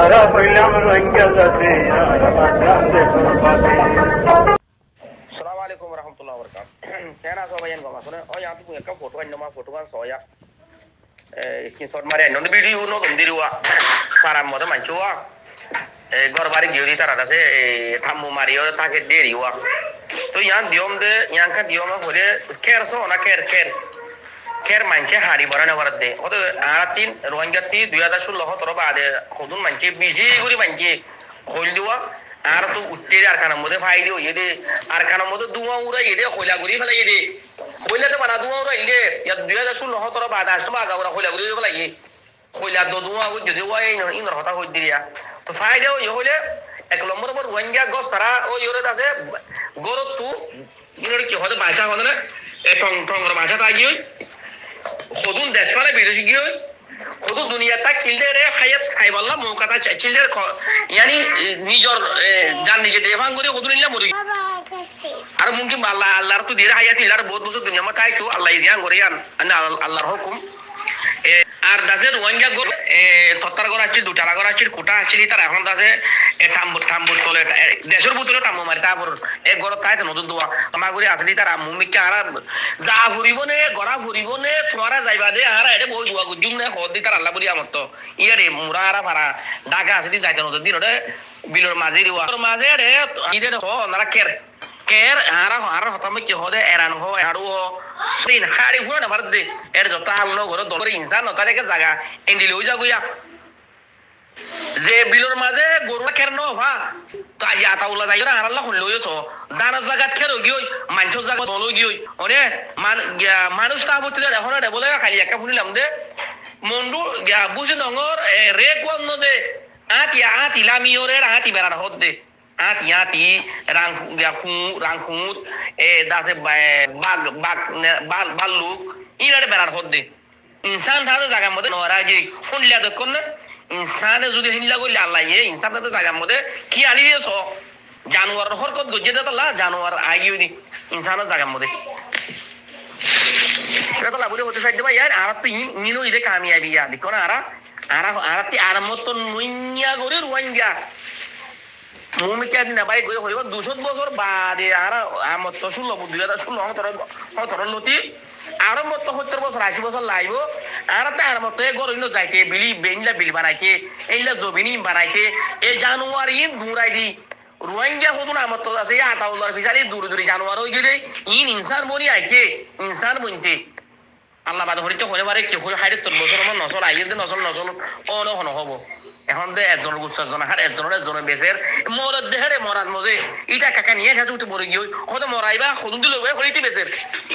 Assalamualaikum warahmatullahi wabarakatuh. Kaya na so bayan ko masone o yang tu ka photo an ma photo kan so ya screenshot mare no video no dum dirwa faram mo da manchuwa gor bari gyori tara da se thammu mari or ta ke deriwa to yang diom de yang ka diom ma hole ker so na ker manche hari barana warde o to aratin roangati 2016 toro bade khudun manche biji guri manche khol আর তো উত্তেরে আর খানার মধ্যে phi দিও এদে আর খানার মধ্যে দুয়া উড়া এদে খোলা গুড়ি ফেলাই এদে খোলাতে বানা দুয়া উড়া ইলে ইয়া 2016 তর বাদ আসতো আগা উড়া খোলা গুড়ি ফেলাই খোলা তো দুয়া উড় যদি ওয়াই ইনর হতা হই দিরিয়া তো ফাই দেও ই হলে এক নম্বর পর ওয়াঙ্গা গো সারা ও ইরে আছে গরো তু ইনর কি হতে ভাষা হতে না এ টং টং ভাষা তা গিয়ে খদুন দেশ ফলে বিদেশি গিয়ে खुद दुनिया तक चिल्डे खायत खाइबल्ला मौकाता चिल्डे यानी निजर जान निजे देफान করে খুদ নিলা মরি আর মুমকিন আল্লাহ আল্লাহর তো দিরা হায়াত ইলার বহুত বছর দুনিয়া মা তাই তো আল্লাহ ইজিয়ান করে আন আল্লাহর হুকুম আর দাসের ওয়াঙ্গা গর তত্তার গর আসছিল দুটালা গর আসছিল কোটা আসছিল তার এখন দাসে থাম্বুর তলে দেশের বুতলে টাম্বু মারি তারপর এক গর তাই নতুন দোয়া আমা করে আসলি তার মুমিকে আর যা ফুরিব নে গড়া ফুরিব নে তোমারা যাইবা দে আর এটা বই দোয়া গুজুম নে খদ দি তার আল্লাহ বলি আমত ইয়ারে মুরা আর পারা ঢাকা আসলি যাইতে নতুন দিন ওরে বিলর মাঝে দিওয়া মাঝে রে ইদে হ নারা কের আর হতামে কি হদে এরান হো আড়ু হো সিন হাড়ি ফুরা না ভারত দে এর যত হালনো ঘর দরে ইনসান নতা রেখে জায়গা এন্ডিলে হই যাগুয়া যে বিলর মাঝে গরু কের ন ভা তো আজ আতাউল্লাহ যাইরা আর আল্লাহ লইছো দানা জায়গা খের গিয়ে মানছ জায়গা দলো গিয়ে ওরে মানুষ তা বলতে এখন রে বলে খালি একা শুনিলাম দে মন্ডু বুঝি ডঙর রে কোন যে আতি লামিওরে আতি বেড়া হদ দে আতি রাংখুর দাসে বাল্লুক ইনারে বেড়ার হদ্দে ইনসান তাদের জায়গার মধ্যে নরা যে শুনলা দেখুন না ইনসানে যদি হিল্লা করলে আল্লাহ ইনসান তাদের জায়গার মধ্যে কি আনি দিয়েছ জানোয়ার হরকত গজ্জে দেতলা জানোয়ার আগিয়ে দি ইনসানের জায়গার মধ্যে সেটা লাভ হতে চাই দেবা ইয়ার আর তো ইনো ইদে কামিয়াবি ইয়া দেখো না আর মতো নুইয়া করে রুয়াইঙ্গা মুমিকে দিন ভাই গই হইব 200 বছর বাদে আর আমত 16 2016 তর লতি আর মত 70 বছর 80 বছর লাইব আর তার মত গরইনো যাইতে বিল বানাইতে এইলা জমিনি বানাইতে এই জানুয়ারি দুরাই দি রোহিঙ্গা হদুন আমত আছে আতাউল্লাহর ফিসালি দূরে জানুয়ার হই গেলে ইনসান মরি আইকে ইনসান বনতে আল্লাহ বাদ হরিতে হলে পারে কি হই 70 বছর আমার নসল আইয়ের নসল অন হন হব এখন দে একজনের গুচ্ছজন আর একজনের বেসের মরদ দেহরে মরাদ মজে ইটা কাকা নিয়ে এসে উঠে মরে গিয়ে হতে মরাইবা খুদুন দিল হইতে বেসের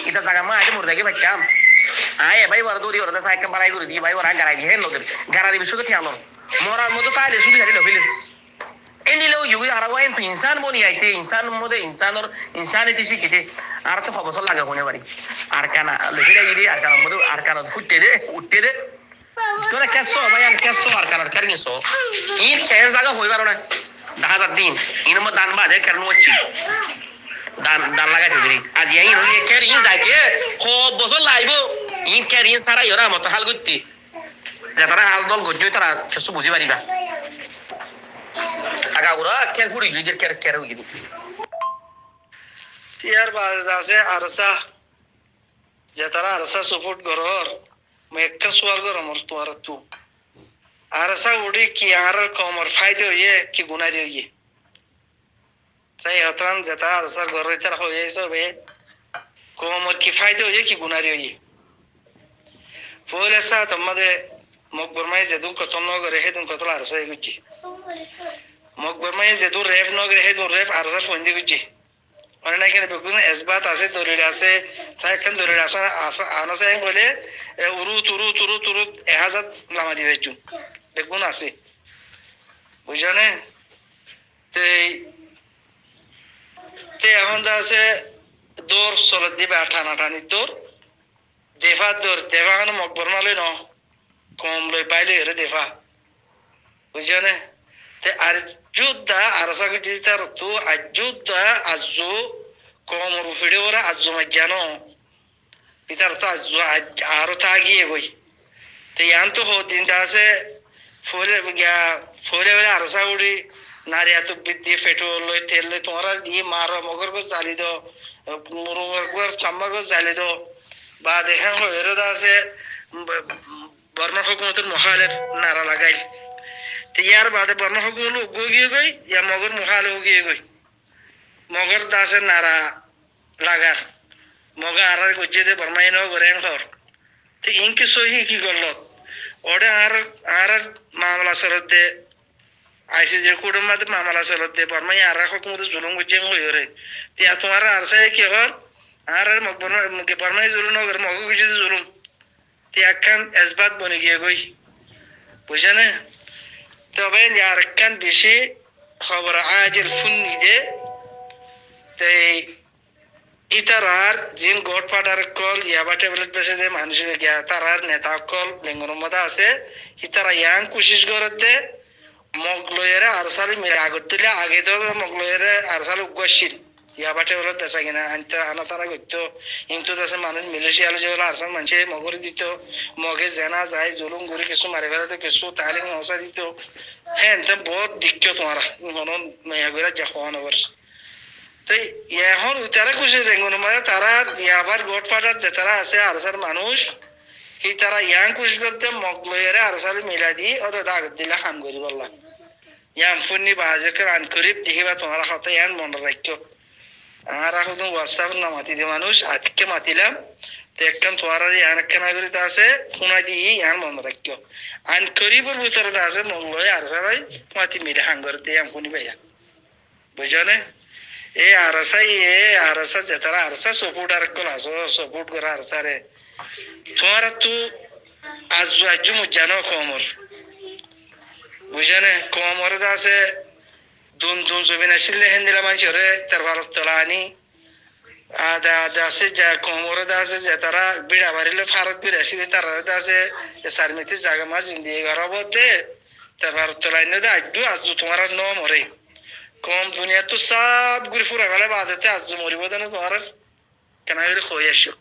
এটা জায়গা মা আগে মরে দেখে ভাইকাম আয় ভাই বড় দৌড়ি ওরা সাইকেল বাড়াই করে দিয়ে ভাই ওরা গাড়াই দিয়ে নদের গাড়া দিবি শুধু ঠিয়ালো মরার মতো তাইলে শুধু খালি নফিলে এনিলেও ইউই আর ওয়াই ইনসান বনি আইতে ইনসান মধ্যে ইনসানিটি শিখিতে আর তো খবর লাগে হনে পারি আর কানা লেখিলে গিয়ে আর কানার মধ্যে আর কানা ফুটতে দে উঠতে দে তোরা কেসো ভাইয়ান কেসো আর কানার কেরনিসো ইন কেন জায়গা হই পারো না 10000 দিন ইন মত দান বাদে কেরন হচ্ছে দান লাগাইতে দিই আজ এই ইন কের ইন যাইতে হো বছর লাইবো ইন কের ইন সারা ইরা মত হাল করতে যে তারা হাল দল গজ্জো তারা কেসো বুঝি পারিবা আগা ওরা কের ফুড়ি গিয়ে কের হই গিয়ে তিয়ার বাজ আছে আরসা যে তারা আরসা সাপোর্ট করর মেক্কা সুয়াল কর আমার তোমার তু আরসা উড়ি কি আর কমর ফায়দা হইয়ে কি গুনারি হইয়ে চাই হতান যেটা আরসা ঘর তার হয়ে সবে কমর কি ফায়দা হইয়ে কি গুনারি হইয়ে ফলে সা তোমাদের মকবর মাই যেদুন কত নগরে হেদুন কত আরসা গুজি মকবর মাই যেদুন রেফ নগরে হেদুন রেফ আরসা ফন্দি গুজি অনেক এখানে বেগুন এসবাত আছে দলিল আছে সাইকেল দলিল আছে আনছে বলে উরু তুরু 1000 লামা দিবে চু বেগুন আছে বুঝনে তে এখন আছে দৌড় চলত দিবে টানাটানি দৌড় দেফা খান মকবর মালে ন কম লই পাইলে এরে দেফা বুঝনে তে আর যুদ্ধা আরসা গুজি তার তো আজুদ্ধা আজু কম রুফিড়ে ওরা আজু মাজ্জানো ইতার তো আজু আরো তা গিয়ে গই তে ইয়ান তো দিন আছে ফলে গিয়া ফলে ফলে আরসা উড়ি নারী এত বৃদ্ধি পেট্রোল লই তেল লই তোমরা ই মারো মগর গছ জ্বালি দো মুরুঙ্গর গছ চাম্বা গছ জ্বালি দো বা দেখেন হয়েরদা আছে বর্মা হুকুমতের মুখালেফ নারা লাগাই তো ইয়ার বাদে বর্মা হুকুমত উগিয়ে গই ইয়া মগর মুখালেফ উগিয়ে গই মগর দাসে নারা লাগার মগা আর গজ্জে দে বর্মা ইনো গরেন খর তো ইনকি সহি কি করলত ওরে আর মামলা সরদ দে আইসিজের কুটুম্বাতে মামলা চলত দে বর্মা আর হুকুমত জুলুম গজ্জে হইরে তিয়া তোমার আর সাই কি হর আর বর্মা জুলুম নগর মগ গজ্জে জুলুম তিয়া কান এসবাত বনে গিয়ে গই বুঝানে তবে আর কান বেশি খবর আজের ফুন নিদে তাই ইতারার জিন গড ফাটার কল ইয়াবা ট্যাবলেট বেসে দে মানুষ গিয়া তারার নেতা কল লেঙ্গর মধ্যে আছে ইতারা ইয়াং কোশিশ করতে মগলয়ের আরসাল মেরে আগত তুলে আগে তো মগলয়ের আরসাল উগছিল ইয়াবা ট্যাবলেট বেসা কিনা আনতে আনা তারা করতো কিন্তু দেশে মানুষ মিলেশিয়াল যেগুলো আরসাল মানুষে মগরি দিত মগে জেনা যায় জুলুম গুড়ি কিছু মারি ফেলাতে কিছু তালিম মশা দিত হ্যাঁ বহুত দিক্ষ তোমারা হনন নয়া করে যা খাওয়ানো করছে তো এখন তারা খুশি রেঙ্গুন মানে তারা ইয়াবার গোট ফাটার যে তারা আছে আরসার মানুষ সেই তারা ইয়াং খুশি করতে মগলয়ের আরসাল মিলা দি অত দাগ দিলে হাম করি বললাম ইয়াম ফুন্নি বাজেকে রান করি দেখিবা তোমার কথা ইয়ান মনে রাখো আর এখন হোয়াটসঅ্যাপ না মাতি দি মানুষ আজকে মাতিলাম তো একখান তোমার ইয়ান একখান নাগরিক আছে ফোনা দিয়ে ইয়ান মনে রাখো আন করিবর ভিতরে আছে মগলয় আরসালাই মাতি মিলে হাঙ্গর দিয়ে আম ফুনি ভাইয়া বুঝছো না এ আরসা যে তারা আরসা সপোর্ট আর কল আসো সপোর্ট করা আরসারে তোমার তু আজ জানো কমর বুঝানে কমর আছে দুন জমিন আসলে হেন্দিলা মানুষ হরে তার ভারত তোলা আনি আদা আদা আছে যা কমর আছে যে তারা বিড়া বাড়িলে ভারত বিড়া আসলে তারা আছে সারমিতি জায়গা মাছ ইন্দিয়ে ঘর দে তার ভারত তোলা আনি দে আজ তোমার ন মরে কম দুনিয়া তো সব ঘুরে ফুরা গেলে বাদতে আজ মরিব দেন তোমার কেন করে হয়ে আসো